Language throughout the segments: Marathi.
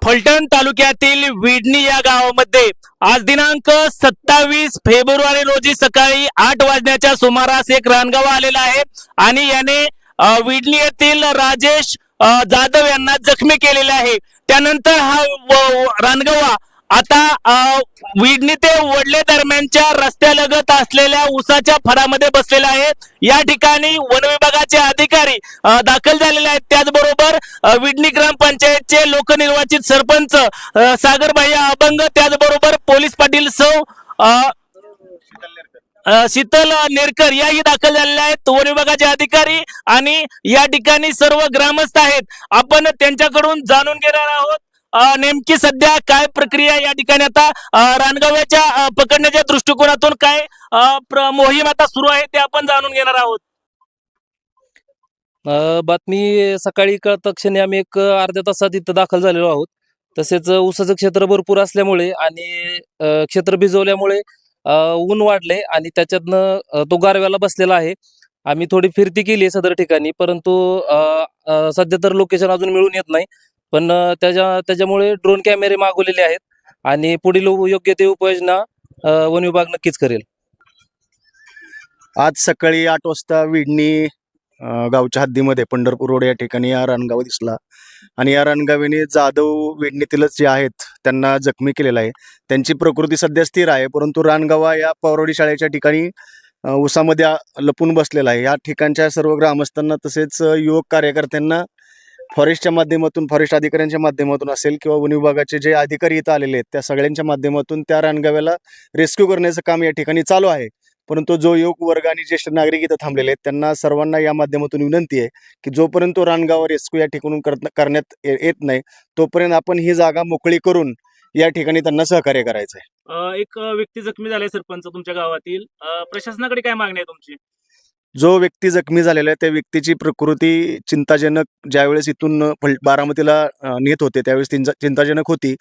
फलटण तालुक्यातील विडणी या गावामध्ये आज दिनांक 27 फेब्रुवारी रोजी सकाळी 8 वाजण्याच्या सुमारास एक रानगावा आलेला आहे आणि याने विडणी येथील राजेश जाधव यांना जखमी केलेले आहे। त्यानंतर हा रानगावा आता विडणी ते वडले दरम्यानच्या रस्त्यालगत असलेल्या उसाच्या फडामध्ये बसलेला आहे। या ठिकाणी वन विभागाचे अधिकारी दाखल झालेले आहेत। त्याचबरोबर विडणी ग्रामपंचायतचे लोकनिर्वाचित सरपंच सागरभाई अभंग, त्याचबरोबर पोलीस पाटील सौ शीतल नेरकर याही दाखल झालेल्या आहेत। वन विभागाचे अधिकारी आणि या ठिकाणी सर्व ग्रामस्थ आहेत। आपण त्यांच्याकडून जाणून घेणार आहोत नेमकी सध्या काय प्रक्रिया या ठिकाणी आता रानगाव्याच्या पकडण्याच्या दृष्टिकोनातून काय मोहीम आता सुरू आहे ते आपण जाणून घेणार आहोत। बातमी सकाळी कळता क्षणी आम्ही एक अर्ध्या तासात इथं दाखल झालेलो आहोत। तसेच ऊसाचं क्षेत्र भरपूर असल्यामुळे आणि क्षेत्र भिजवल्यामुळे ऊन वाढले आणि त्याच्यातनं तो गारव्याला बसलेला आहे। आम्ही थोडी फिरती केली सदर ठिकाणी, परंतु सध्या तर लोकेशन अजून मिळून येत नाही। पण त्याच्यामुळे ड्रोन कॅमेरे मागवलेले आहेत आणि पुढील योग्य ते उपाययोजना वन विभाग नक्कीच करेल। आज सकाळी 8 वाजता विडणी गावच्या हद्दीमध्ये पंढरपूर रोड या ठिकाणी हा रानगावा दिसला आणि या रानगावीने जाधव विडणीतीलच जे आहेत त्यांना जखमी केलेला आहे। त्यांची प्रकृती सध्या स्थिर आहे, परंतु रानगावा या पवारवाडी शाळेच्या ठिकाणी उसामध्ये लपून बसलेला आहे। या ठिकाणच्या सर्व ग्रामस्थांना तसेच युवक कार्यकर्त्यांना फॉरेस्टच्या माध्यमातून, फॉरेस्ट अधिकाऱ्यांच्या माध्यमातून असेल किंवा वन विभागाचे जे अधिकारी इथं आलेले आहेत त्या सगळ्यांच्या माध्यमातून त्या रानगाव्याला रेस्क्यू करण्याचं काम या ठिकाणी चालू आहे। परंतु जो युवक वर्ग आणि ज्येष्ठ नागरिक इथं थांबलेले आहेत त्यांना सर्वांना या माध्यमातून विनंती आहे की जोपर्यंत तो रानगावा रेस्क्यू या ठिकाणून करण्यात येत नाही तोपर्यंत आपण ही जागा मोकळी करून या ठिकाणी त्यांना सहकार्य करायचं आहे। एक व्यक्ती जखमी झालाय सरपंच तुमच्या गावातील, प्रशासनाकडे काय मागणी आहे तुमची? जो व्यक्ती जखमी झालेला आहे त्या व्यक्तीची प्रकृती चिंताजनक, ज्यावेळेस इथून बारामतीला नेत होते त्यावेळेस चिंताजनक होती,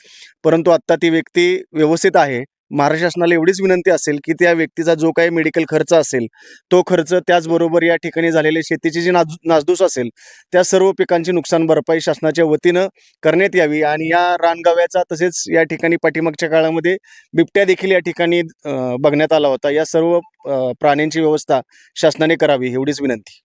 परंतु आता ती व्यक्ती व्यवस्थित आहे। महाराष्ट्र शासनाला एवढीच विनंती असेल की त्या व्यक्तीचा जो काही मेडिकल खर्च असेल तो खर्च, त्याचबरोबर या ठिकाणी झालेले शेतीची जी नासधूस असेल त्या सर्व पिकांची नुकसान भरपाई शासनाच्या वतीनं करण्यात यावी आणि या रानगाव्याचा तसेच या ठिकाणी पाठीमागच्या काळामध्ये बिबट्या देखील या ठिकाणी बघण्यात आला होता, या सर्व प्राण्यांची व्यवस्था शासनाने करावी एवढीच विनंती।